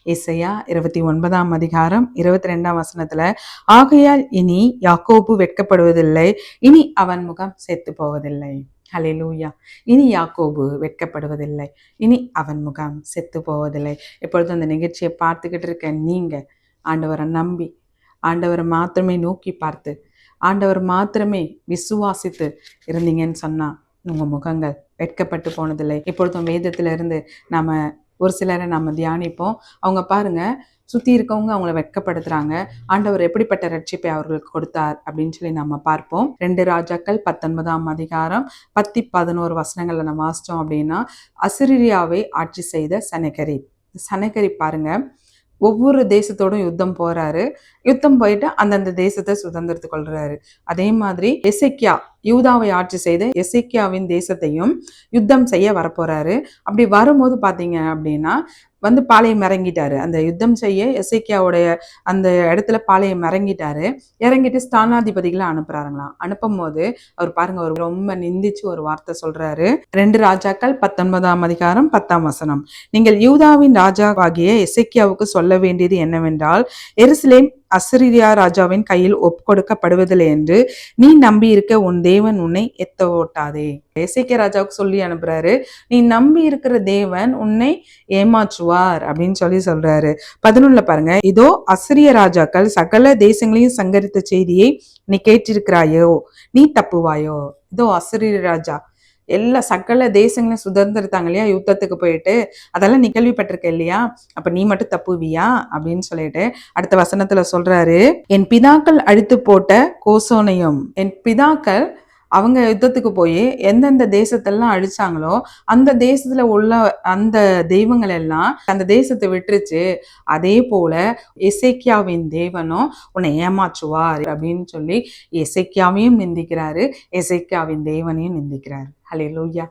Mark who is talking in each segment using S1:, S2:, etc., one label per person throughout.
S1: ஏசாயா 29 ஆகையால் இனி யாக்கோபு வெட்கப்படுவதில்லை, இனி அவன் முகம் செத்து போவதில்லை. ஹல்லேலூயா. இனி யாக்கோபு வெட்கப்படுவதில்லை, இனி அவன் முகம் செத்து போவதில்லை. எப்பொழுதும் அந்த நிகழ்ச்சியை பார்த்துக்கிட்டு இருக்க நீங்க ஆண்டவரை நம்பி, ஆண்டவரை மாத்திரமே நோக்கி பார்த்து, ஆண்டவர் மாத்திரமே விசுவாசித்து இருந்தீங்கன்னு சொன்னா உங்க முகங்கள் வெட்கப்பட்டு போனதில்லை. இப்பொழுதும் வேதத்துல இருந்து நாம ஒரு சிலரை நம்ம தியானிப்போம். அவங்க பாருங்க, சுத்தி இருக்கவங்க அவங்கள வெட்கப்படுத்துறாங்க. ஆண்டவர் எப்படிப்பட்ட ரட்சிப்பை அவர்களுக்கு கொடுத்தார் அப்படின்னு சொல்லி நம்ம பார்ப்போம். 2 ராஜாக்கள் 19 நம்ம வாசிச்சோம் அப்படின்னா, அசிரியாவை ஆட்சி செய்த சனகரிப் பாருங்க, ஒவ்வொரு தேசத்தோடும் யுத்தம் போறாரு. யுத்தம் போயிட்டு அந்தந்த தேசத்தை சுதந்திரத்து கொள்றாரு. அதே மாதிரி எசேக்கியா, யூதாவை ஆட்சி செய்த எசேக்கியாவின் தேசத்தையும் யுத்தம் செய்ய வரப்போறாரு. அப்படி வரும்போது பாத்தீங்க அப்படின்னா பாளையம் இறங்கிட்டாரு. அந்த யுத்தம் செய்ய எசேக்கியாவுடைய அந்த இடத்துல பாளையம் இறங்கிட்டு ஸ்தானாதிபதிகளை அனுப்புறாருங்களாம். அனுப்பும் போது அவர் பாருங்க, அவர் ரொம்ப நிந்திச்சு ஒரு வார்த்தை சொல்றாரு. 2 ராஜாக்கள் 19 நீங்கள் யூதாவின் ராஜாவாகிய எசேக்கியாவுக்கு சொல்ல வேண்டியது என்னவென்றால், எருசலேம் அசிரியா ராஜாவின் கையில் ஒப்புக்கொடுக்கப்படுவதில்லை என்று நீ நம்பி இருக்க உன் தேவன் உன்னை எத்த ஓட்டாதே. எசேக்கியா ராஜாவுக்கு சொல்லி அனுப்புறாரு, நீ நம்பி இருக்கிற தேவன் உன்னை ஏமாற்றுவார் அப்படின்னு சொல்றாரு. 11 பாருங்க, இதோ அசிரிய ராஜாக்கள் சகல தேசங்களையும் சங்கரித்த செய்தியை நீ கேட்டிருக்கிறாயோ, நீ தப்புவாயோ. இதோ அசிரிய ராஜா எல்லா சகல தேசங்களையும் சுதந்திரத்தாங்க இல்லையா, யுத்தத்துக்கு போயிட்டு, அதெல்லாம் நீ கேள்விப்பட்டிருக்க இல்லையா, அப்ப நீ மட்டும் தப்புவியா அப்படின்னு சொல்லிட்டு அடுத்த வசனத்துல சொல்றாரு, என் பிதாக்கள் அழித்து போட்ட கோசோனையும், என் பிதாக்கள் அவங்க யுத்தத்துக்கு போய் எந்தெந்த தேசத்தெல்லாம் அழிச்சாங்களோ அந்த தேசத்துல உள்ள அந்த தெய்வங்கள் எல்லாம் அந்த தேசத்தை விட்டுருச்சு. அதே போல எசேக்கியாவின் தேவனும் உன்னை ஏமாற்றுவார் அப்படின்னு சொல்லி எசேக்கியாவையும் நிந்திக்கிறாரு, எசேக்கியாவின் தேவனையும் நிந்திக்கிறாரு. ஹல்லேலூயா,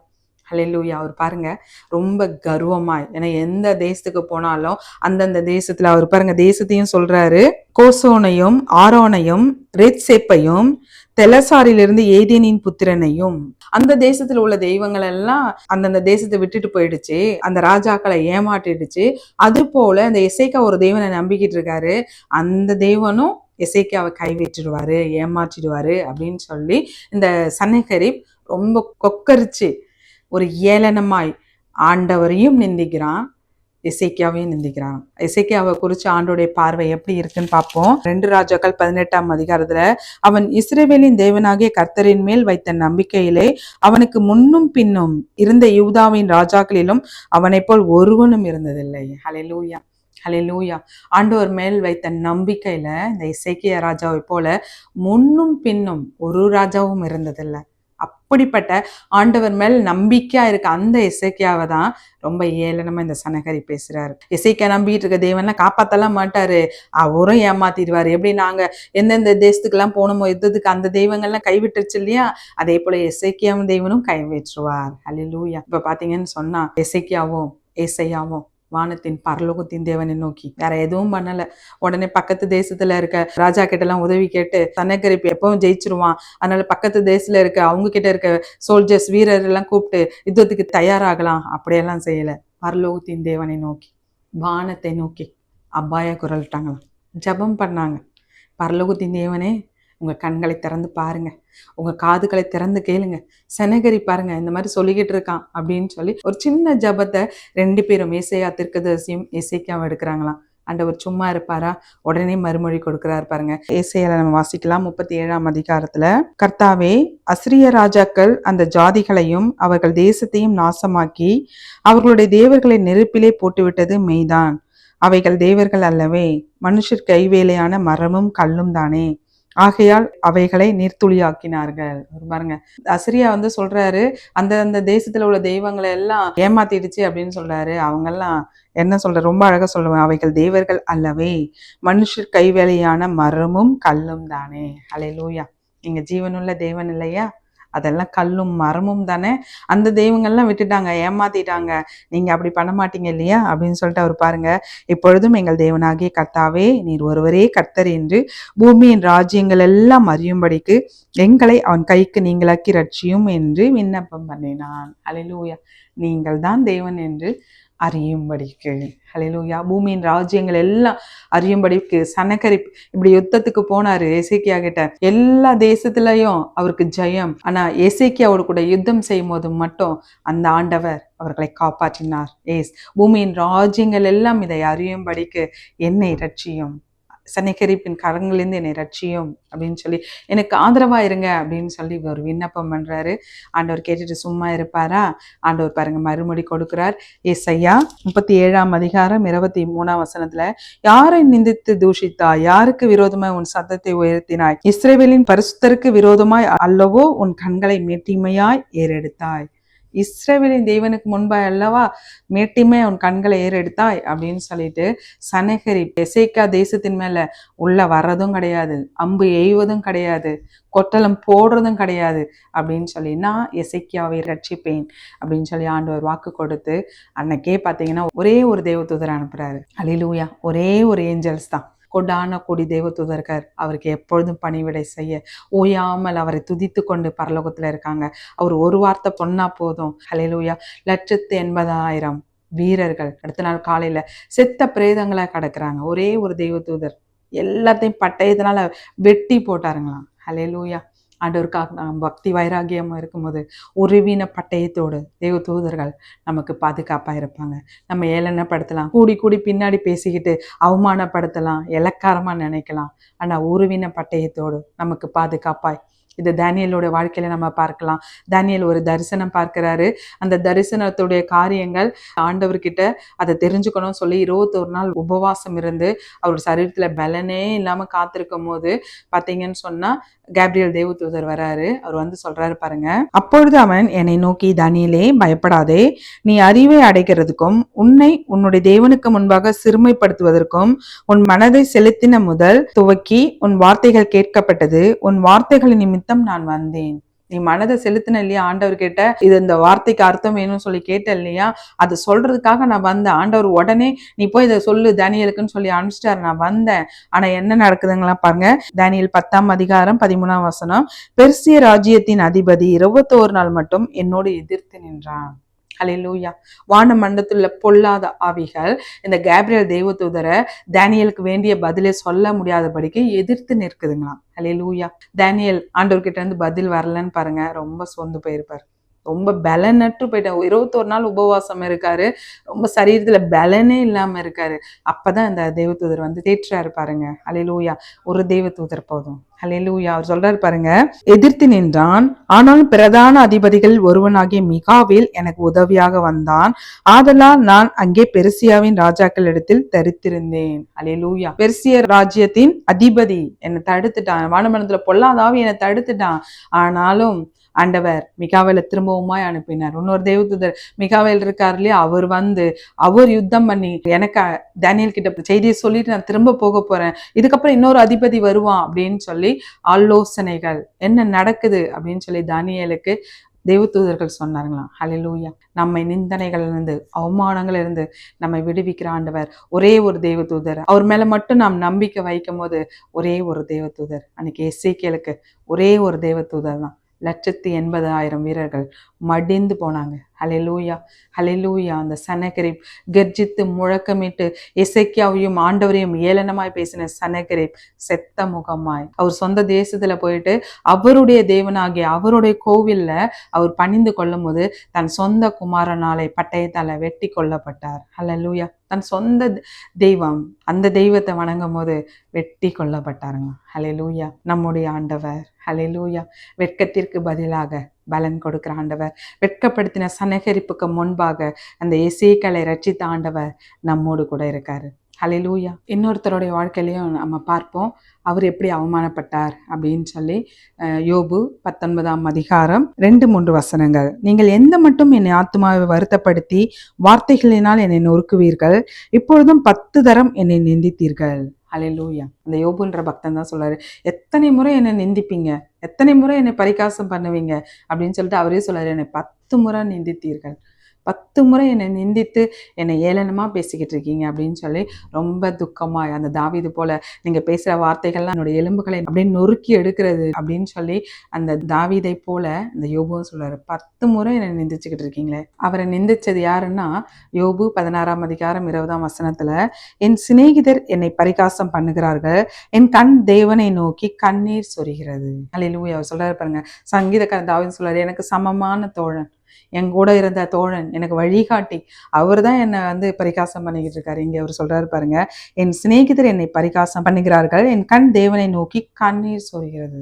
S1: ஹல்லேலூயா. அவர் பாருங்க ரொம்ப கர்வமாய், ஏன்னா எந்த தேசத்துக்கு போனாலும் அந்தந்த தேசத்துல அவர் பாருங்க தேசத்தையும் சொல்றாரு, கோசோனையும் ஆரோனையும் ரெத்சேப்பையும் தெலசாரிலிருந்து ஏதேனின் புத்திரனையும். அந்த தேசத்துல உள்ள தெய்வங்கள் எல்லாம் அந்தந்த தேசத்தை விட்டுட்டு போயிடுச்சு, அந்த ராஜாக்களை ஏமாற்றிடுச்சு. அது போல அந்த எசேக்கியா ஒரு தேவனை நம்பிக்கிட்டு இருக்காரு, அந்த தேவனும் எசேக்கியாவை கைவிட்டுடுவாரு, ஏமாற்றிடுவாரு அப்படின்னு சொல்லி இந்த சனகரிப் ரொம்ப கொக்கரிச்சு ஒரு ஏளனமாய் ஆண்டவரையும் நிந்திக்கிறான், எசேக்கியாவையும் நிந்திக்கிறான். எசேக்கியாவை குறிச்சு ஆண்டோடைய பார்வை எப்படி இருக்குன்னு பார்ப்போம். 2 ராஜாக்கள் 18 அவன் இஸ்ரவேலின் தேவனாகிய கர்த்தரின் மேல் வைத்த நம்பிக்கையிலே அவனுக்கு முன்னும் பின்னும் இருந்த யூதாவின் ராஜாக்களிலும் அவனை போல் ஒருவனும் இருந்ததில்லை. ஹல்லேலூயா, ஹல்லேலூயா. ஆண்டவர் மேல் வைத்த நம்பிக்கையில இந்த எசேக்கியா ராஜாவை போல முன்னும் பின்னும் ஒரு ராஜாவும் இருந்ததில்லை. அப்படிப்பட்ட ஆண்டவர் மேல் நம்பிக்கையா இருக்க அந்த எசேக்கியாவை தான் ரொம்ப ஏளனமா இந்த சனகரிப் பேசுறாரு. எசேக்கியா நம்பிட்டு இருக்க தேவன்லாம் காப்பாத்தலாம் மாட்டாரு, அவரும் ஏமாத்திடுவாரு. எப்படி நாங்க எந்தெந்த தேசத்துக்கு எல்லாம் போனோமோ யுத்தத்துக்கு அந்த தெய்வங்கள்லாம் கைவிட்டுருச்சு இல்லையா, அதே போல எசேக்கியாவும் தேவனும் கைவிட்டுருவார். ஹல்லேலூயா. இப்ப பாத்தீங்கன்னு சொன்னா எசேக்கியாவும் ஏசாயாவும் வானத்தின் பரலோகத்தின் தேவனை நோக்கி வேற எதுவும் பண்ணல. உடனே பக்கத்து தேசத்துல இருக்க ராஜா கிட்ட எல்லாம் உதவி கேட்டு சனகரிப் எப்பவும் ஜெயிச்சிருவான், அதனால பக்கத்து தேசத்துல இருக்க அவங்க கிட்ட இருக்க சோல்ஜர்ஸ் வீரர் எல்லாம் கூப்பிட்டு யுத்தத்துக்கு தயாராகலாம், அப்படியெல்லாம் செய்யல. பரலோகத்தின் தேவனை நோக்கி, வானத்தை நோக்கி அபாய குரல்ட்டாங்களாம், ஜபம் பண்ணாங்க. பரலோகத்தின் தேவனே, உங்க கண்களை திறந்து பாருங்க, உங்க காதுகளை திறந்து கேளுங்க, சனகரிப் பாருங்க இந்த மாதிரி சொல்லிக்கிட்டு இருக்கான் அப்படின்னு சொல்லி ஒரு சின்ன ஜபத்தை 2 பேரும் ஏசாயா தீர்க்கதரிசியும் எசேக்கியாவும் எடுக்கிறாங்களாம். ஆண்டவர் சும்மா இருப்பாரா? உடனே மறுமொழி கொடுக்கிறார் பாருங்க. ஏசாயால நம்ம வாசிக்கலாம் 37 கர்த்தாவே, அசிரிய ராஜாக்கள் அந்த ஜாதிகளையும் அவர்கள் தேசத்தையும் நாசமாக்கி அவர்களுடைய தேவர்களை நெருப்பிலே போட்டுவிட்டது மெய்தான். அவைகள் தேவர்கள் அல்லவே, மனுஷர் கைவேலையான மரமும் கல்லும் தானே, ஆகையால் அவைகளை நீர்த்துளியாக்கினார்கள். பாருங்க, அசிரியா சொல்றாரு, அந்த தேசத்துல உள்ள தெய்வங்களை எல்லாம் ஏமாத்திடுச்சு அப்படின்னு சொல்றாரு. அவங்க எல்லாம் என்ன சொல்ற, ரொம்ப அழகா சொல்லுவேன், அவைகள் தேவர்கள் அல்லவே, மனுஷர் கைவேலையான மரமும் கல்லும் தானே. ஹல்லேலூயா. நீங்க ஜீவனுள்ள தேவன் இல்லையா, அதெல்லாம் கல்லும் மரமும் தானே. அந்த தெய்வங்கள்லாம் விட்டுட்டாங்க, ஏமாத்திட்டாங்க, நீங்க அப்படி பண்ண மாட்டீங்க இல்லையா அப்படின்னு சொல்லிட்டு அவர் பாருங்க, இப்பொழுதும் எங்கள் தேவனாகிய கர்த்தாவே, நீர் ஒருவரே கர்த்தர் என்று பூமியின் ராஜ்யங்கள் எல்லாம் அறியும்படிக்கு எங்களை அவன் கைக்கு நீங்களாக்கி ரட்சியும் என்று விண்ணப்பம் பண்ணினான். ஹல்லேலூயா. நீங்கள் தான் தேவன் என்று அறியும்படிக்கு. ஹல்லேலூயா. பூமியின் ராஜ்யங்கள் எல்லாம் அறியும்படிக்கு சனகரிப் இப்படி யுத்தத்துக்கு போனாரு எசேக்கியா கிட்ட. எல்லா தேசத்திலையும் அவருக்கு ஜெயம். ஆனா எசேக்கியாவோட கூட யுத்தம் செய்யும் போது மட்டும் அந்த ஆண்டவர் அவர்களை காப்பாற்றினார். பூமியின் ராஜ்யங்கள் எல்லாம் இதை அறியும்படிக்கு என்னை ரட்சியும், சனகரிப்பின் கரங்களிலிருந்து என்னை ரட்சியும் அப்படின்னு சொல்லி எனக்கு ஆதரவா இருங்க அப்படின்னு சொல்லி ஒரு விண்ணப்பம் பண்றாரு. ஆண்டவர் கேட்டுட்டு சும்மா இருப்பாரா? ஆண்டவர் பாருங்க மறுமொழி கொடுக்கிறார். ஏசாயா 37:23 யாரை நிந்தித்து தூஷித்தாய்? யாருக்கு விரோதமாய் உன் சத்தத்தை உயர்த்தினாய்? இஸ்ரவேலின் பரிசுத்தருக்கு விரோதமாய் அல்லவோ உன் கண்களை மேட்டிமையாய் ஏறெடுத்தாய். இஸ்ரவேலின் தேவனுக்கு முன்பாய் அல்லவா மேட்டிமை உன் கண்களை ஏறெடுத்தாய் அப்படின்னு சொல்லிட்டு சனகரிப் எசேக்கியா தேசத்தின் மேல உள்ள வர்றதும் கிடையாது, அம்பு எய்வதும் கிடையாது, கொட்டலம் போடுறதும் கிடையாது அப்படின்னு சொல்லி நான் எசேக்கியாவை ரட்சிப்பேன் அப்படின்னு சொல்லி ஆண்டவர் வாக்கு கொடுத்து அன்னைக்கே பார்த்தீங்கன்னா ஒரே ஒரு தேவதூதரை அனுப்புறாரு. அல்லேலூயா. ஒரே ஒரு ஏஞ்சல்ஸ் தான். கொடான கொடி தேவதூதர்கள் அவருக்கு எப்பொழுதும் பணிவிடை செய்ய ஓயாமல் அவரை துதித்து கொண்டு பரலோகத்துல இருக்காங்க. அவர் ஒரு வார்த்தை சொன்னா போதும். ஹல்லேலூயா. 180,000 வீரர்கள் அடுத்த நாள் காலையில செத்த பிரேதங்களா கிடக்குறாங்க. ஒரே ஒரு தேவதூதர் எல்லாத்தையும் பட்டயத்தினால வெட்டி போட்டாருங்களாம். ஹல்லேலூயா. ஆண்டவருக்காக பக்தி வைராகியம் இருக்கும்போது உருவின பட்டயத்தோடு தேவ தூதர்கள் நமக்கு பாதுகாப்பாக இருப்பாங்க. நம்ம ஏளனப்படுத்தலாம், கூடி கூடி பின்னாடி பேசிக்கிட்டு அவமானப்படுத்தலாம், இலக்காரமாக நினைக்கலாம். ஆனால் உருவின பட்டயத்தோடு நமக்கு பாதுகாப்பாய் இது தானியேலோட வாழ்க்கையில நம்ம பார்க்கலாம். தானியேல் ஒரு தரிசனம் பார்க்கிறாரு. அந்த தரிசனத்துடைய காரியங்கள் ஆண்டவர்கிட்ட அதை தெரிஞ்சுக்கணும்னு சொல்லி 21 நாள் உபவாசம் இருந்து அவர் சரீரத்துல பலனே இல்லாம காத்திருக்கும் போது பாத்தீங்கன்னு சொன்னா கேப்ரியல் தேவதூதர் வராரு. அவர் வந்து சொல்றாரு பாருங்க. அப்பொழுது அவன் என்னை நோக்கி, தானியேலே பயப்படாதே, நீ அறிவை அடைகிறதுக்கும் உன்னை உன்னுடைய தேவனுக்கு முன்பாக சிறுமைப்படுத்துவதற்கும் உன் மனதை செலுத்தின முதல் துவக்கி உன் வார்த்தைகள் கேட்கப்பட்டது. உன் வார்த்தைகளின் நிமித்தம் நான் வந்தேன். நீ மனதை செலுத்தின இல்லையா? ஆண்டவர் கேட்ட இது இந்த வார்த்தைக்கு அர்த்தம் வேணும்னு சொல்லி கேட்ட இல்லையா? அது சொல்றதுக்காக நான் வந்தேன். ஆண்டவர் உடனே நீ போய் இதை சொல்லு தானியேலுக்குன்னு சொல்லி அனுப்பிச்சிட்டாரு. நான் வந்தேன். ஆனா என்ன நடக்குதுங்களா பாருங்க. தானியேல் 10:13 பெர்சிய ராஜ்யத்தின் அதிபதி 21 நாள் மட்டும் என்னோடு எதிர்த்து நின்றான். ஹல்லேலூயா. வான மண்டலத்துல பொல்லாத ஆவிகள் இந்த கேப்ரியல் தேவதூதரை தானியேலுக்கு வேண்டிய பதிலை சொல்ல முடியாதபடிக்கு எதிர்த்து நிற்குதுங்களாம். ஹல்லேலூயா. தானியேல் ஆண்டவர்கிட்ட இருந்து பதில் வரலன்னு பாருங்க, ரொம்ப சோர்ந்து போயிருப்பாரு, ரொம்ப பலனற்று போயிட்டார். 21 நாள் உபவாசம் இருக்காரு, ரொம்ப சரீரத்துல பலனே இல்லாம இருக்காரு. அப்பதான் இந்த தேவதூதர் வந்து தேற்றாரு பாருங்க. ஹல்லேலூயா. ஒரு தேவதூதர் போதும். ஹல்லேலூயா. அவர் சொல்றாரு பாருங்க, எதிர்த்து நின்றான். ஆனாலும் பிரதான அதிபதிகள் ஒருவனாகிய மிகாவேல் எனக்கு உதவியாக வந்தான். ஆதலால் நான் அங்கே பெர்சியாவின் ராஜாக்கள் இடத்தில் தரித்திருந்தேன். ஹல்லேலூயா. பெர்சிய ராஜ்யத்தின் அதிபதி என்னை தடுத்துட்டான், வானமண்டலத்துல பொல்லாதாவி என்னை தடுத்துட்டான். ஆனாலும் ஆண்டவர் மிகாவேலை திரும்பவுமாய் அனுப்பினார். இன்னொரு தேவதூதர் மிகாவேல் இருக்கார் இல்லையா, அவர் வந்து அவர் யுத்தம் பண்ணி எனக்கு தானியேல் கிட்ட செய்தியை சொல்லிட்டு நான் திரும்ப போக போறேன், இதுக்கப்புறம் இன்னொரு அதிபதி வருவான் அப்படின்னு சொல்லி ஆலோசனைகள் என்ன நடக்குது அப்படின்னு சொல்லி தானியேலுக்கு தேவதூதர்கள் சொன்னார்களாம். ஹல்லேலூயா. நம்மை நிந்தனைகள் இருந்து அவமானங்கள் இருந்து நம்மை விடுவிக்கிற ஆண்டவர் ஒரே ஒரு தேவதூதர். அவர் மேல மட்டும் நாம் நம்பிக்கை வைக்கும் போது ஒரே ஒரு தேவதூதர். அன்னைக்கு எசேக்கியேலுக்கு ஒரே ஒரு தேவதூதர் தான். 180,000 வீரர்கள் மடிந்து போனாங்க. ஹல்லேலூயா. ஹல்லேலூயா. அந்த சனகரிப் கர்ஜித்து முழக்கமிட்டு எசேக்கியாவையும் ஆண்டவரையும் ஏளனமாய் பேசின சனகரிப் செத்த முகமாய் அவர் சொந்த தேசத்துல போயிட்டு அவருடைய தேவனாகிய அவருடைய கோவில்ல அவர் பணிந்து கொள்ளும் போது தன் சொந்த குமாரனாலே பட்டயத்தால வெட்டி கொல்லப்பட்டார். ஹல்லேலூயா. தன் சொந்த தெய்வம் அந்த தெய்வத்தை வணங்கும் போது வெட்டி கொல்லப்பட்டாருங்க. ஹல்லேலூயா. நம்முடைய ஆண்டவர் ஹல்லேலூயா வெட்கத்திற்கு பதிலாக பலன் கொடுக்கிற ஆண்டவர். வெட்கப்படுத்தின சனகரிப்புக்கு முன்பாக அந்த எசேக்கியேலை ரட்சித்த ஆண்டவர் நம்மோடு கூட இருக்காரு. ஹல்லேலூயா. இன்னொருத்தருடைய வாழ்க்கையிலையும் நம்ம பார்ப்போம், அவர் எப்படி அவமானப்பட்டார் அப்படின்னு சொல்லி. யோபு 19:2-3 நீங்கள் எந்த மட்டும் என்னை ஆத்துமாவை வருத்தப்படுத்தி வார்த்தைகளினால் என்னை நொறுக்குவீர்கள், இப்பொழுதும் 10 தரம் என்னை நிந்தித்தீர்கள். ஹல்லேலூயா. அந்த யோபுன்ற பக்தன் தான் சொல்றாரு, எத்தனை முறை என்னை நிந்திப்பீங்க, எத்தனை முறை என்னை பரிகாசம் பண்ணுவீங்க அப்படின்னு சொல்லிட்டு அவரே சொல்றாரு, என்னை 10 முறை நிந்தித்தீர்கள். 10 முறை என்னை நிந்தித்து என்னை ஏளனமா பேசிக்கிட்டு இருக்கீங்க அப்படின்னு சொல்லி ரொம்ப துக்கமா, அந்த தாவீது போல நீங்க பேசுற வார்த்தைகள்லாம் என்னுடைய எலும்புகளை அப்படியே நொறுக்கி எடுக்கிறது அப்படின்னு சொல்லி அந்த தாவீதை போல இந்த யோபுவும் சொல்றாரு. 10 முறை என்னை நிந்திச்சுக்கிட்டு இருக்கீங்களே. அவரை நிந்திச்சது யாருன்னா, யோபு 16ஆம் அதிகாரம் 20ஆம் வசனத்துல, என் சிநேகிதர் என்னை பரிகாசம் பண்ணுகிறார்கள், என் கண் தேவனை நோக்கி கண்ணீர் சொரிகிறது. அல்லேலூயா. அவர் சொல்றாரு பாருங்க, சங்கீதக்காரன் தாவீது சொல்றாரு, எனக்கு சமமான தோழன், என் கூட இருந்த தோழன், எனக்கு வழிகாட்டி, அவர் தான் என்னை பரிகாசம் பண்ணிக்கிட்டு இருக்காரு. இங்க அவர் சொல்றாரு பாருங்க, என் சிநேகிதர் என்னை பரிகாசம் பண்ணுகிறார்கள், என் கண் தேவனை நோக்கி கண்ணீர் சொரிகிறது.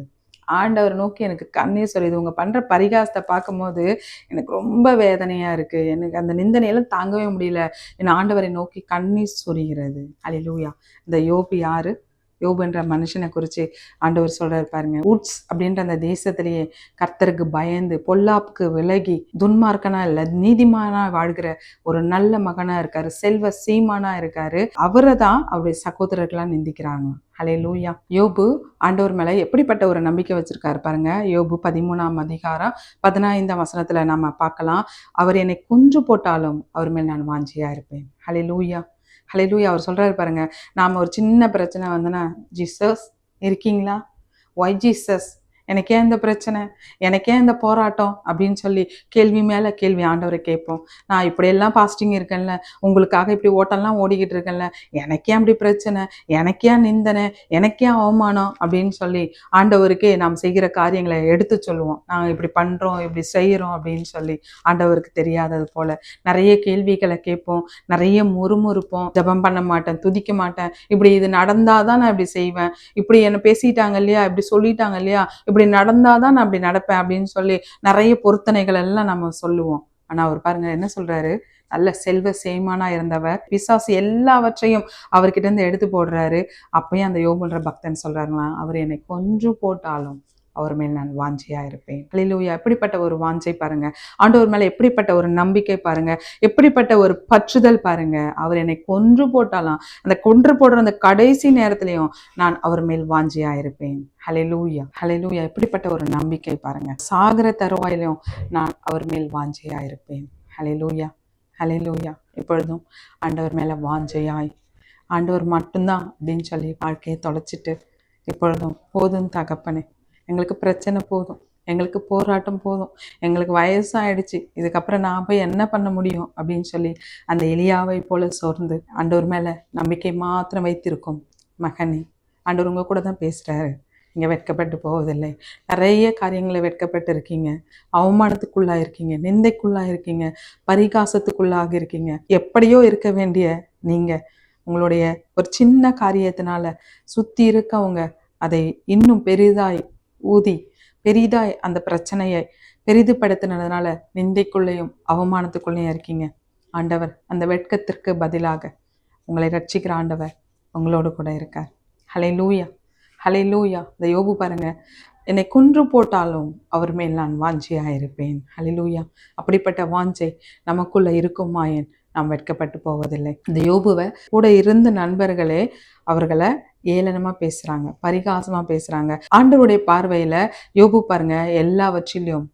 S1: ஆண்டவர் நோக்கி எனக்கு கண்ணீர் சொரியுது. இவங்க பண்ற பரிகாசத்தை பார்க்கும்போது எனக்கு ரொம்ப வேதனையா இருக்கு. எனக்கு அந்த நிந்தனையெல்லாம் தாங்கவே முடியல. என் ஆண்டவரை நோக்கி கண்ணீர் சொரிகிறது. அல்லேலூயா. இந்த யோபு யாரு? யோபு என்ற மனுஷனை குறித்து ஆண்டவர் சொல்றாரு பாருங்க. உட்ஸ் அப்படின்ற அந்த தேசத்திலேயே கர்த்தருக்கு பயந்து பொல்லாப்புக்கு விலகி துன்மார்க்கனா இல்லை நீதிமானா வாழ்கிற ஒரு நல்ல மகனா இருக்காரு, செல்வ சீமானா இருக்காரு. அவரை தான் அவருடைய சகோதரர்களாம் நிந்திக்கிறாங்க. ஹல்லேலூயா. யோபு ஆண்டவர் மேல எப்படிப்பட்ட ஒரு நம்பிக்கை வச்சிருக்காரு பாருங்க. யோபு 13ஆம் அதிகாரம் 15ஆம் வசனத்துல நாம பார்க்கலாம். அவர் என்னை கொன்று போட்டாலும் அவர் மேல் நான் வாஞ்சியா இருப்பேன். ஹல்லேலூயா. ஹல்லேலூயா. அவர் சொல்றாரு பாருங்க, நாம ஒரு சின்ன பிரச்சனை வந்துன்னா, ஜீசஸ் இருக்கீங்களா? ஒய் ஜீசஸ், எனக்கே இந்த பிரச்சனை, எனக்கே இந்த போராட்டம் அப்படின்னு சொல்லி கேள்வி மேல கேள்வி ஆண்டவரை கேட்போம். நான் இப்படியெல்லாம் பாஸ்டிங் இருக்கேன்ல, உங்களுக்காக இப்படி ஓட்டம்லாம் ஓடிக்கிட்டு இருக்கேன்ல, எனக்கே அப்படி பிரச்சனை, எனக்கே நிந்தனை, எனக்கே அவமானம் அப்படின்னு சொல்லி ஆண்டவருக்கே நாம் செய்கிற காரியங்களை எடுத்து சொல்லுவோம். நாங்கள் இப்படி பண்றோம், இப்படி செய்யறோம் அப்படின்னு சொல்லி ஆண்டவருக்கு தெரியாதது போல நிறைய கேள்விகளை கேட்போம், நிறைய முறுமுறுப்போம், ஜெபம் பண்ண மாட்டேன், துதிக்க மாட்டேன், இப்படி இது நடந்தாதான் நான் இப்படி செய்வேன், இப்படி என்ன பேசிட்டாங்க இல்லையா, இப்படி சொல்லிட்டாங்க இல்லையா, இப்படி நடந்தாதான் நான் அப்படி நடப்பேன் அப்படின்னு சொல்லி நிறைய பொருத்தனைகள் எல்லாம் நம்ம சொல்லுவோம். ஆனா அவர் பாருங்க என்ன சொல்றாரு, நல்ல செல்வ சேமானா இருந்தவர் பிசாசு எல்லாவற்றையும் அவர்கிட்ட இருந்து எடுத்து போடுறாரு. அப்பயும் அந்த யோபுன்ற பக்தன் சொல்றாங்களாம், அவர் என்னை கொன்று போட்டாலும் அவர் மேல் நான் வாஞ்சையா இருப்பேன். அல்லேலூயா. எப்படிப்பட்ட ஒரு வாஞ்சை பாருங்க, ஆண்டவர் மேல எப்படிப்பட்ட ஒரு நம்பிக்கை பாருங்க, எப்படிப்பட்ட ஒரு பற்றுதல் பாருங்க. அவர் என்னை கொன்று போட்டாலும் அந்த கொன்று போடுற அந்த கடைசி நேரத்திலையும் நான் அவர் மேல் வாஞ்சையா இருப்பேன். ஹல்லேலூயா. ஹல்லேலூயா. எப்படிப்பட்ட ஒரு நம்பிக்கை பாருங்க. சாகர தருவாயிலும் நான் அவர் மேல் வாஞ்சையா இருப்பேன். ஹல்லேலூயா. ஹல்லேலூயா. இப்பொழுதும் ஆண்டவர் மேல வாஞ்சையாய், ஆண்டவர் மட்டும்தான் அப்படின்னு சொல்லி வாழ்க்கையை தொலைச்சிட்டு இப்பொழுதும் போதும் தகப்பனே, எங்களுக்கு பிரச்சனை போதும், எங்களுக்கு போராட்டம் போதும், எங்களுக்கு வயசாயிடுச்சு, இதுக்கப்புறம் நான் போய் என்ன பண்ண முடியும் அப்படின்னு சொல்லி அந்த எலியாவை போல சோர்ந்து ஆண்டவர் மேல நம்பிக்கை மாத்திரம் வைத்திருக்கும் மகனே, ஆண்டவர் உங்க கூட தான் பேசுறாரு. நீங்க வெட்கப்பட்டு போவதில்லை. நிறைய காரியங்களை வெட்கப்பட்டு இருக்கீங்க, அவமானத்துக்குள்ளா இருக்கீங்க, நிந்தைக்குள்ளா இருக்கீங்க, பரிகாசத்துக்குள்ளாக இருக்கீங்க. எப்படியோ இருக்க வேண்டிய நீங்க உங்களுடைய ஒரு சின்ன காரியத்தினால சுத்தி இருக்கவங்க அதை இன்னும் பெரிதாய் ஊதி பெரிதாய் அந்த பிரச்சனையை பெரிதுபடுத்தினதுனால நிந்தைக்குள்ளேயும் அவமானத்துக்குள்ளேயும் இருக்கீங்க. ஆண்டவர் அந்த வெட்கத்திற்கு பதிலாக உங்களை ரட்சிக்கிற ஆண்டவர் உங்களோடு கூட இருக்கார். ஹல்லேலூயா. ஹல்லேலூயா. இந்த யோபு பாருங்க, என்னை கொன்று போட்டாலும் அவர் மேல் நான் வாஞ்சையா இருப்பேன். ஹல்லேலூயா. அப்படிப்பட்ட வாஞ்சை நமக்குள்ள இருக்குமாயின் நாம் வெட்கப்பட்டு போவதில்லை. இந்த யோபுவை கூட இருந்த நண்பர்களே அவர்களை ஏளனமா பேசுறாங்க, பரிகாசமா பேசுறாங்க. ஆண்டவருடைய பார்வையில யோபு பாருங்க எல்லாவற்றிலும்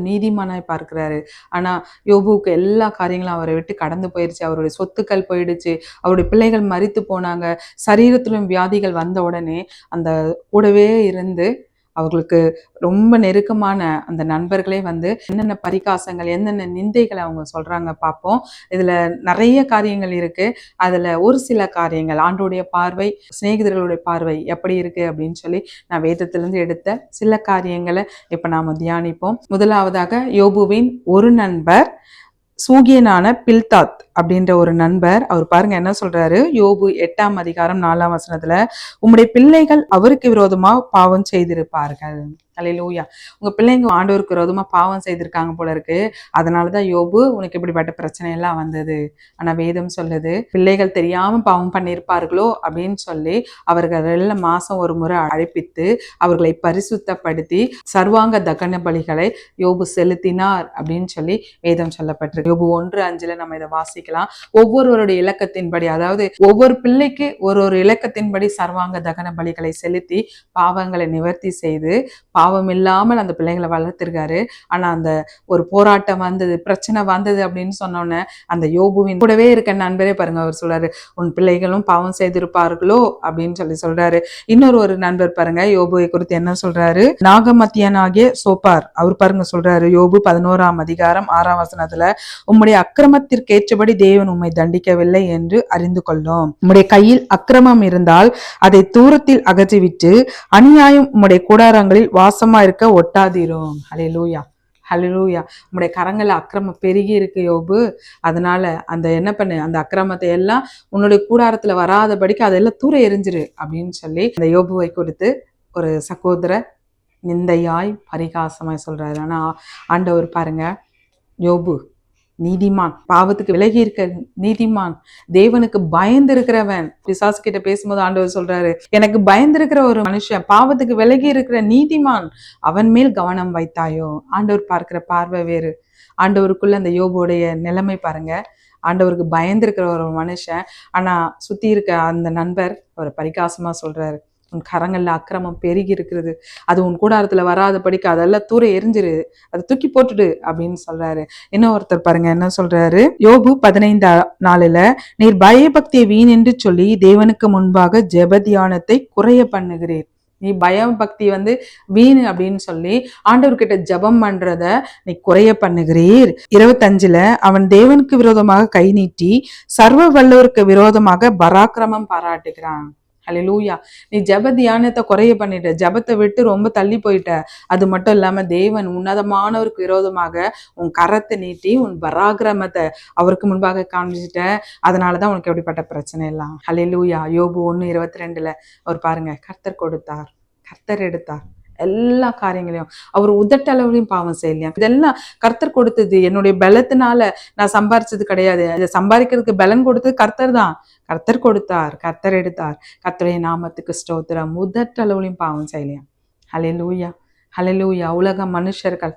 S1: நீதிமானாய் பார்க்கிறாரு. ஆனா யோபுவுக்கு எல்லா காரியங்களும் அவரை விட்டு கடந்து போயிருச்சு. அவருடைய சொத்துக்கள் போயிடுச்சு, அவருடைய பிள்ளைகள் மரித்து போனாங்க, சரீரத்திலும் வியாதிகள் வந்த உடனே அந்த கூடவே இருந்து அவர்களுக்கு ரொம்ப நெருக்கமான அந்த நண்பர்களே என்னென்ன பரிகாசங்கள், என்னென்ன நிந்தைகளை அவங்க சொல்றாங்க பார்ப்போம். இதுல நிறைய காரியங்கள் இருக்கு. அதுல ஒரு சில காரியங்கள் ஆண்டோடைய பார்வை, சிநேகிதர்களுடைய பார்வை எப்படி இருக்கு அப்படின்னு சொல்லி நான் வேதத்திலிருந்து எடுத்த சில காரியங்களை இப்ப நாம தியானிப்போம். முதலாவதாக யோபுவின் ஒரு நண்பர் சூகியனான பில்தாத் அப்படின்ற ஒரு நண்பர், அவர் பாருங்க என்ன சொல்றாரு. யோபு 8ஆம் அதிகாரம் 4ஆம் வசனத்துல, உம்முடைய பிள்ளைகள் அவருக்கு விரோதமா பாவம் செய்திருப்பார்கள். அல்லேலூயா. உங்க பிள்ளைங்க ஆண்டவருக்கு விரோதமா பாவம் செய்திருக்காங்க போல இருக்கு, அதனாலதான் யோபு உனக்கு இப்படிப்பட்ட பிரச்சனை எல்லாம் வந்தது. ஆனா வேதம் சொல்லுது, பிள்ளைகள் தெரியாம பாவம் பண்ணியிருப்பார்களோ அப்படின்னு சொல்லி அவர்கள் எல்லாம் மாசம் ஒரு முறை அழைப்பித்து அவர்களை பரிசுத்தப்படுத்தி சர்வாங்க தகன பலிகளை யோபு செலுத்தினார் அப்படின்னு சொல்லி வேதம் சொல்லப்பட்டிருக்கு. யோபு 1:5 நம்ம இதை வாசிக்கிறோம். வாசிக்கலாம். ஒவ்வொருவருடைய இலக்கத்தின்படி, அதாவது ஒவ்வொரு பிள்ளைக்கு ஒரு இலக்கத்தின்படி சர்வாங்க தகன பலிகளை செலுத்தி பாவங்களை நிவர்த்தி செய்து பாவம் இல்லாமல் அந்த பிள்ளைகளை வளர்த்திருக்காரு. ஆனா அந்த ஒரு போராட்டம் வந்தது, பிரச்சனை வந்தது அப்படின்னு சொன்னோன்னே அந்த யோபுவின் கூடவே இருக்க நண்பரே பாருங்க, அவர் சொல்றாரு, உன் பிள்ளைகளும் பாவம் செய்திருப்பார்களோ அப்படின்னு சொல்றாரு. ஒரு நண்பர் பாருங்க யோபுவை குறித்து என்ன சொல்றாரு, நாகமத்தியனாகிய சோப்பார் அவர் பாருங்க சொல்றாரு, யோபு 11ஆம் அதிகாரம் 6ஆம் வசனத்துல, உம்முடைய அக்கிரமத்திற்கேற்றபடி தேவன் உம்மை தண்டிக்கவில்லை என்று அறிந்து கொள்ளும். உம்முடைய கையில் அக்கிரமம் இருந்தால் அதை தூரத்தில் அகற்றிவிட்டு அநியாயம் உம்முடைய கூடாரங்களில் வாசமா இருக்க ஒட்டாதிரும். ஹல்லேலூயா, ஹல்லேலூயா. உம்முடைய கரங்கள்ல அக்கிரமம் பெருகி இருக்கு யோபு, அதனால அந்த என்ன பண்ணு, அந்த அக்கிரமத்தை எல்லாம் உன்னுடைய கூடாரத்துல வராதபடிக்கு அதெல்லாம் தூர எரிஞ்சிரு அப்படின்னு சொல்லி அந்த யோபுவை குறித்து ஒரு சகோதர நிந்தையாய் பரிகாசமாய் சொல்றாரு. ஆனா ஆண்டவர் பாருங்க, யோபு நீதிமான், பாவத்துக்கு விலகி இருக்க நீதிமான், தேவனுக்கு பயந்து இருக்கிறவன். பிசாசு கிட்ட பேசும்போது ஆண்டவர் சொல்றாரு, எனக்கு பயந்து இருக்கிற ஒரு மனுஷன், பாவத்துக்கு விலகி இருக்கிற நீதிமான், அவன் மேல் கவனம் வைத்தாயோ. ஆண்டவர் பார்க்கிற பார்வை வேறு. ஆண்டவருக்குள்ள அந்த யோபுடைய நிலைமை பாருங்க. ஆண்டவருக்கு பயந்து இருக்கிற ஒரு மனுஷன், ஆனா சுத்தி இருக்க அந்த நண்பர் ஒரு பரிகாசமா சொல்றாரு, உன் கரங்கள்ல அக்கிரமம் பெருகி இருக்கிறது, அது உன் கூடாரத்துல வராதபடிக்கு அதெல்லாம் தூர எரிஞ்சிரு, அதை தூக்கி போட்டுடு அப்படின்னு சொல்றாரு. இன்னும் ஒருத்தர் பாருங்க என்ன சொல்றாரு, யோபு 15:4, நீர் பயபக்தியை வீண் என்று சொல்லி தேவனுக்கு முன்பாக ஜெப தியானத்தை குறைய பண்ணுகிறீர். நீ பயபக்தி வீணு அப்படின்னு சொல்லி ஆண்டவர்கிட்ட ஜபம் பண்றத நீ குறைய பண்ணுகிறீர். 25 அவன் தேவனுக்கு விரோதமாக கை நீட்டி சர்வ வல்லவருக்கு விரோதமாக பராக்கிரமம் பாராட்டுகிறான். ஹல்லேலூயா. நீ ஜப தியானத்தை குறைய பண்ணிட்ட, ஜபத்தை விட்டு ரொம்ப தள்ளி போயிட்ட. அது மட்டும் இல்லாம தேவன் உன்னதமானவருக்கு விரோதமாக உன் கரத்தை நீட்டி உன் பராக்கிரமத்தை அவருக்கு முன்பாக காமிச்சிட்ட. அதனாலதான் உனக்கு எப்படிப்பட்ட பிரச்சனை எல்லாம். ஹல்லேலூயா. யோபு 1:22 அவர் பாருங்க, கர்த்தர் கொடுத்தார், கர்த்தர் எடுத்தார், எல்லா காரியங்களையும் அவர் உதட்டளவுலையும் பாவம் செய்யலையா. இதெல்லாம் கர்த்தர் கொடுத்தது, என்னுடைய பலத்தினால நான் சம்பாரிச்சது கிடையாது. இதை சம்பாதிக்கிறதுக்கு பலன் கொடுத்தது கர்த்தர் தான். கர்த்தர் கொடுத்தார், கர்த்தர் எடுத்தார். கர்த்தருடைய நாமத்துக்கு ஸ்தோத்திரம். உதட்டளவுலையும் பாவம் செய்யலையா. ஹல்லேலூயா, ஹல்லேலூயா. உலக மனுஷர்கள்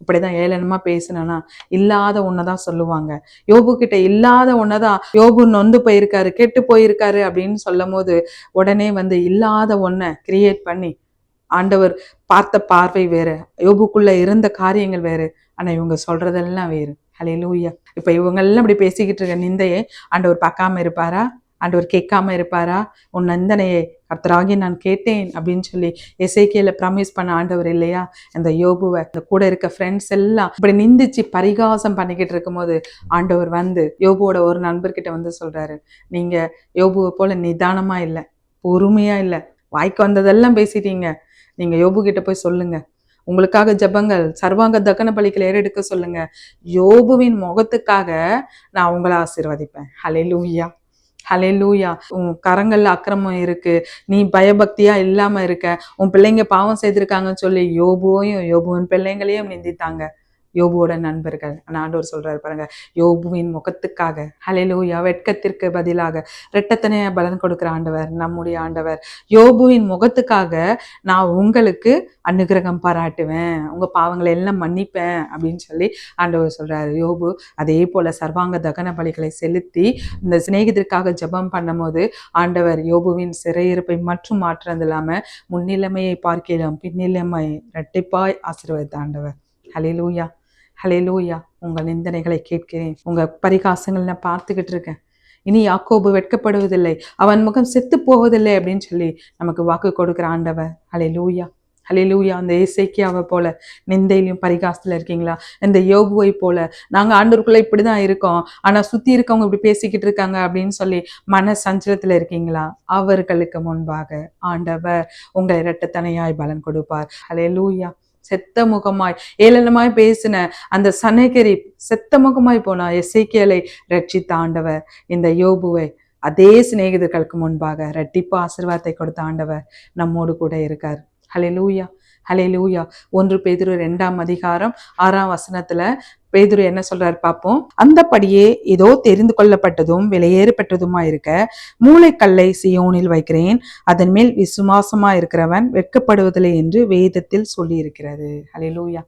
S1: இப்படிதான் ஏளனமா பேசணும்னா இல்லாத ஒன்னதான் சொல்லுவாங்க. யோபு கிட்ட இல்லாத ஒன்னதான், யோபு நொந்து போயிருக்காரு, கெட்டு போயிருக்காரு அப்படின்னு சொல்லும் போது உடனே இல்லாத ஒன்ன கிரியேட் பண்ணி, ஆண்டவர் பார்த்த பார்வை வேற, யோபுக்குள்ள இருந்த காரியங்கள் வேறு, ஆனா இவங்க சொல்றதெல்லாம் வேறு. ஹல்லேலூயா. இப்ப இவங்க எல்லாம் இப்படி பேசிக்கிட்டு இருக்க நிந்தையை ஆண்டவர் பார்க்காம இருப்பாரா? ஆண்டவர் கேட்காம இருப்பாரா? உன் நிந்தனையை கர்த்தராகி நான் கேட்டேன் அப்படின்னு சொல்லி எசேக்கியேல ப்ராமிஸ் பண்ண ஆண்டவர் இல்லையா? இந்த யோபுவை, இந்த கூட இருக்க ஃப்ரெண்ட்ஸ் எல்லாம் இப்படி நிந்திச்சு பரிகாசம் பண்ணிக்கிட்டு இருக்கும் போது ஆண்டவர் யோபுவோட ஒரு நண்பர்கிட்ட சொல்றாரு, நீங்க யோபுவை போல நிதானமா இல்லை, பொறுமையா இல்லை, வாய்க்கு வந்ததெல்லாம் பேசிட்டீங்க. நீங்க யோபு கிட்ட போய் சொல்லுங்க, உங்களுக்காக ஜபங்கள், சர்வாங்க தகன பலிகளை ஏறெடுக்க சொல்லுங்க. யோபுவின் முகத்துக்காக நான் உங்களை ஆசீர்வதிப்பேன். ஹல்லேலூயா, ஹல்லேலூயா. உன் கரங்கள்ல அக்கிரமம் இருக்கு, நீ பயபக்தியா இல்லாம இருக்க, உன் பிள்ளைங்க பாவம் செய்திருக்காங்கன்னு சொல்லி யோபுவின் பிள்ளைங்களையும் நிந்தித்தாங்க யோபுவோட நண்பர்கள். ஆனா ஆண்டவர் சொல்றாரு பாருங்க, யோபுவின் முகத்துக்காக, ஹல்லேலூயா, வெட்கத்திற்கு பதிலாக இரட்டத்தனைய பலன் கொடுக்கிற ஆண்டவர் நம்முடைய ஆண்டவர். யோபுவின் முகத்துக்காக நான் உங்களுக்கு அனுகிரகம் பாராட்டுவேன், உங்க பாவங்களை எல்லாம் மன்னிப்பேன் அப்படின்னு சொல்லி ஆண்டவர் சொல்றாரு. யோபு அதே போல சர்வாங்க தகன பலிகளை செலுத்தி இந்த சிநேகிதற்காக ஜபம் பண்ணும் போது ஆண்டவர் யோபுவின் சிறையிருப்பை மற்றும் மாற்றுறது இல்லாம முன்னிலைமையை பார்க்கலாம் பின்னிலைமை இரட்டிப்பாய் ஆசீர்வதித்த ஆண்டவர். ஹல்லேலூயா, ஹல்லேலூயா. உங்க நிந்தனைகளை கேட்கிறேன், உங்க பரிகாசங்கள் நான் பார்த்துக்கிட்டு இருக்கேன். இனி யாக்கோபு வெட்கப்படுவதில்லை, அவன் முகம் செத்து போவதில்லை அப்படின்னு சொல்லி நமக்கு வாக்கு கொடுக்கிற ஆண்டவர். ஹல்லேலூயா, ஹல்லேலூயா. அந்த எசேக்கியாவை போல நிந்தையிலையும் பரிகாசத்துல இருக்கீங்களா? இந்த யோபுவை போல நாங்க ஆண்டவருக்குள்ள இப்படிதான் இருக்கோம், ஆனா சுத்தி இருக்கவங்க இப்படி பேசிக்கிட்டு இருக்காங்க அப்படின்னு சொல்லி மன சஞ்சலத்துல இருக்கீங்களா? அவர்களுக்கு முன்பாக ஆண்டவர் உங்களை இரட்டத்தனையாய் பலன் கொடுப்பார். ஹல்லேலூயா. செத்த முகமாய் ஏளனமாய் பேசின அந்த சனகெரிப் செத்த முகமாய் போனா எசேக்கியேலை ரட்சித்த ஆண்டவர் இந்த யோபுவை அதே சிநேகிதர்களுக்கு முன்பாக இரட்டிப்பு ஆசீர்வாதத்தை கொடுத்த ஆண்டவர் நம்மோடு கூட இருக்கார். ஹல்லேலூயா, ஹல்லேலூயா. 1 பேதுரு 2ஆம் அதிகாரம் 6ஆம் வசனத்துல பேதுரு என்ன சொல்றாரு பார்ப்போம். அந்தபடியே இதோ தெரிந்து கொள்ளப்பட்டதும் விலையேறப்பட்டதுமா இருக்க மூளைக்கல்லை சியோனில் வைக்கிறேன், அதன் மேல் விசுவாசமா இருக்கிறவன் வெட்கப்படுவதில்லை என்று வேதத்தில் சொல்லி இருக்கிறது. ஹல்லேலூயா,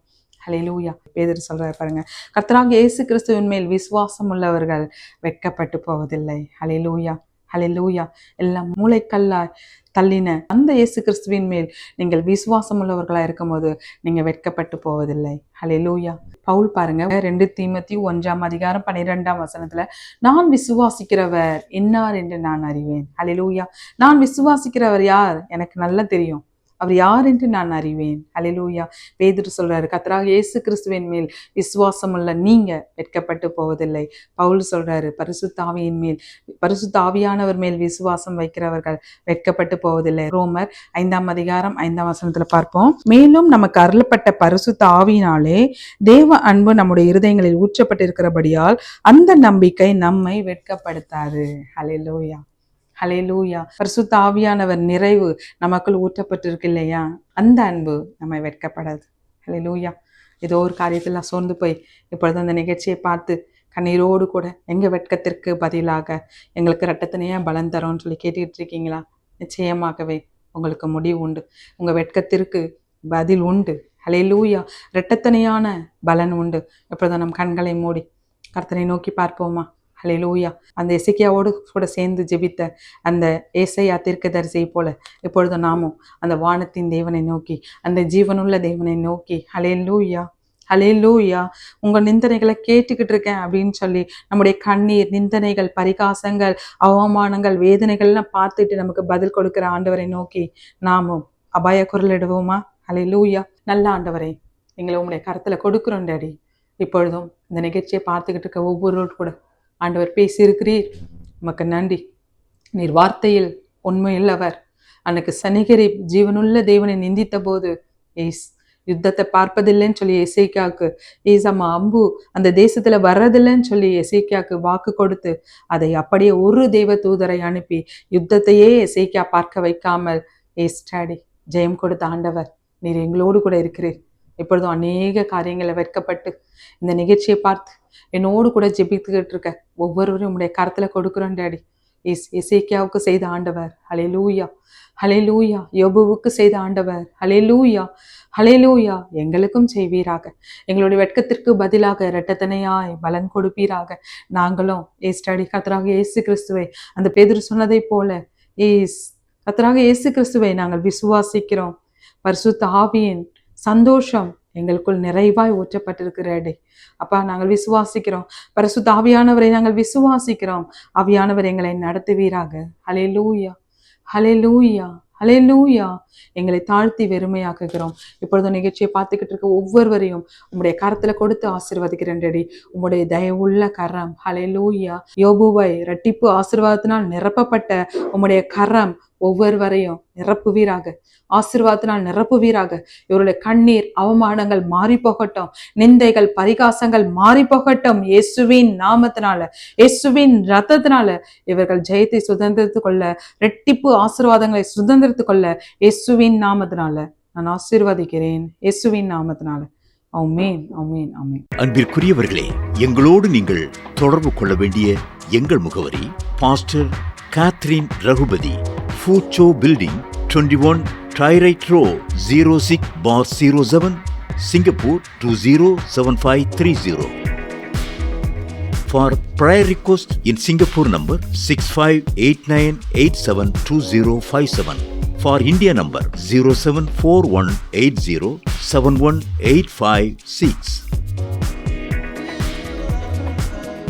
S1: ஹல்லேலூயா. பேதுரு சொல்றாரு பாருங்க, கர்த்தராகிய இயேசு கிறிஸ்துவின் மேல் விசுவாசம் உள்ளவர்கள் வெட்கப்பட்டு போவதில்லை. ஹல்லேலூயா, ஹல்லேலூயா. எல்லாம் மூளைக்கல்லாய் தள்ளின அந்த இயேசு கிறிஸ்துவின் மேல் நீங்கள் விசுவாசம் உள்ளவர்களா இருக்கும்போது நீங்க வெட்கப்பட்டு போவதில்லை. ஹல்லேலூயா. பவுல் பாருங்க 2 தீமோத்தேயு 1:12 நான் விசுவாசிக்கிறவர் இன்னார் என்று நான் அறிவேன். ஹல்லேலூயா. நான் விசுவாசிக்கிறவர் யார் எனக்கு நல்லா தெரியும், அவர் யார் என்று நான் அறிவேன். ஹல்லேலூயா. பேதுரு சொல்றாரு, கர்த்தராகிய இயேசு கிறிஸ்துவின் மேல் விசுவாசம் உள்ள நீங்க வெட்கப்பட்டு போவதில்லை. பவுல் சொல்றாரு, பரிசுத்த ஆவியானவர் மேல் விசுவாசம் வைக்கிறவர்கள் வெட்கப்பட்டு போவதில்லை. ரோமர் 5:5 பார்ப்போம். மேலும் நமக்கு அருளப்பட்ட பரிசுத்த ஆவியினாலே தேவ அன்பு நம்முடைய இருதயங்களில் ஊற்றப்பட்டிருக்கிறபடியால் அந்த நம்பிக்கை நம்மை வெட்கப்படுத்தாது. ஹல்லேலூயா, ஹல்லேலூயா. பரிசுத்த ஆவியானவர் நிறைவு நமக்குள் ஊற்றப்பட்டிருக்கு இல்லையா, அந்த அன்பு நம்மை வெட்கப்படாது. ஹல்லேலூயா. ஏதோ ஒரு காரியத்தில் சோர்ந்து போய் இப்பொழுது அந்த நிகழ்ச்சியை பார்த்து கண்ணீரோடு கூட எங்கள் வெட்கத்திற்கு பதிலாக எங்களுக்கு இரட்டத்தனையாக பலன் தரோன்னு சொல்லி கேட்டுக்கிட்டு இருக்கீங்களா? நிச்சயமாகவே உங்களுக்கு முடிவு உண்டு, உங்கள் வெட்கத்திற்கு பதில் உண்டு. ஹல்லேலூயா. இரட்டத்தனையான பலன் உண்டு. இப்பொழுது நம் கண்களை மூடி கர்த்தரை நோக்கி பார்ப்போமா? ஹல்லேலூயா. அந்த எசேக்கியாவோடு கூட சேர்ந்து ஜெபித்த அந்த ஏசாயா தீர்க்கதரிசியை போல இப்பொழுது நாமும் அந்த வானத்தின் தேவனை நோக்கி, அந்த ஜீவனுள்ள தேவனை நோக்கி, ஹல்லேலூயா, ஹல்லேலூயா. உங்கள் நிந்தனைகளை கேட்டுக்கிட்டு இருக்கேன் அப்படின்னு சொல்லி நம்முடைய கண்ணீர், நிந்தனைகள், பரிகாசங்கள், அவமானங்கள், வேதனைகள்லாம் பார்த்துட்டு நமக்கு பதில் கொடுக்கிற ஆண்டவரை நோக்கி நாமும் அபாய குரலிடுவோமா? ஹல்லேலூயா. நல்ல ஆண்டவரை, எங்களை உங்களுடைய கருத்துல கொடுக்குறோம் டாடி. இப்பொழுதும் இந்த நிகழ்ச்சியை பார்த்துக்கிட்டு இருக்க ஒவ்வொருவரோடு கூட ஆண்டவர் பேசியிருக்கிறீர். உமக்கு நன்றி. நீர் வார்த்தையில் உண்மையுள்ளவர். அன்னைக்கு சனிகரிப் ஜீவனுள்ள தேவனை நிந்தித்த போது யுத்தத்தை பார்ப்பதில்லைன்னு சொல்லி எசேக்கியாவுக்கு ஏசம்மா அம்பு அந்த தேசத்துல வர்றதில்லைன்னு சொல்லி எசேக்கியாவுக்கு வாக்கு கொடுத்து அதை அப்படியே ஒரு தேவ தூதரை அனுப்பி யுத்தத்தையே எசேக்கியா பார்க்க வைக்காமல் ஸ்டாடி ஜெயம் கொடுத்த ஆண்டவர் நீர் எங்களோடு கூட இருக்கிறீர். இப்பொழுதும் அநேக காரியங்களை வெட்கப்பட்டு இந்த நிகழ்ச்சியை பார்த்து என்னோடு கூட ஜெபித்துக்கிட்டு இருக்க ஒவ்வொருவரும் உடைய கரத்துல கொடுக்குறோம் டாடி. எசேக்கியாவுக்கு செய்த ஆண்டவர், ஹல்லேலூயா, ஹல்லேலூயா. யோபுவுக்கு செய்த ஆண்டவர், ஹல்லேலூயா, ஹல்லேலூயா. எங்களுக்கும் செய்வீராக. எங்களுடைய வெட்கத்திற்கு பதிலாக இரட்டத்தனையாய் பலன் கொடுப்பீராக. நாங்களும் டாடி கர்த்தராகிய இயேசு கிறிஸ்துவை அந்த பேதுரு சொன்னதை போல கர்த்தராகிய இயேசு கிறிஸ்துவை நாங்கள் விசுவாசிக்கிறோம். பரிசுத்த ஆவியின் சந்தோஷம் எங்களுக்குள் நிறைவாய் ஊற்றப்பட்டிருக்கிறே அப்பா, நாங்கள் விசுவாசிக்கிறோம். பரிசுத்த ஆவியானவரை நாங்கள் விசுவாசிக்கிறோம். ஆவியானவர் எங்களை நடத்துவீராக. ஹல்லேலூயா, ஹல்லேலூயா, ஹல்லேலூயா. எங்களை தாழ்த்தி வெறுமையாக்குகிறோம். இப்பொழுது நிகழ்ச்சியை பார்த்துக்கிட்டு இருக்க ஒவ்வொருவரையும் உம்முடைய கரத்துல கொடுத்து ஆசீர்வதிக்கிறேன் டாடி. உம்முடைய தயவுள்ள கரம், ஹல்லேலூயா. யோபுவை இரட்டிப்பு ஆசீர்வாதத்தினால் நிரப்பப்பட்ட உம்முடைய கரம் ஒவ்வொருவரையும் நிரப்புவீராக, ஆசீர்வாதத்தினால் நிரப்புவீராக. இவருடைய கண்ணீர், அவமானங்கள் மாறி போகட்டும், நிந்தைகள், பரிகாசங்கள் மாறி போகட்டும். இயேசுவின் நாமத்தினால, இயேசுவின் ரத்தத்தினால இவர்கள் ஜெயத்தை சுதந்திரத்து கொள்ள, இரட்டிப்பு ஆசீர்வாதங்களை சுதந்திரத்து கொள்ள இயேசுவின் நாமத்தினால நான் ஆசீர்வதிக்கிறேன். இயேசுவின் நாமத்தினால. ஆமென், ஆமென், ஆமென்.
S2: அன்பிற்குரியவர்களே, எங்களோடு நீங்கள் தொடர்பு கொள்ள வேண்டிய எங்கள் முகவரி பாஸ்டர் கேத்ரின் ரகுபதி, ஃபூச்சோ building, 21 Tyrite Row, 06/07, Singapore 207530. For prayer request in Singapore number 6589872057. For India number 074180718556.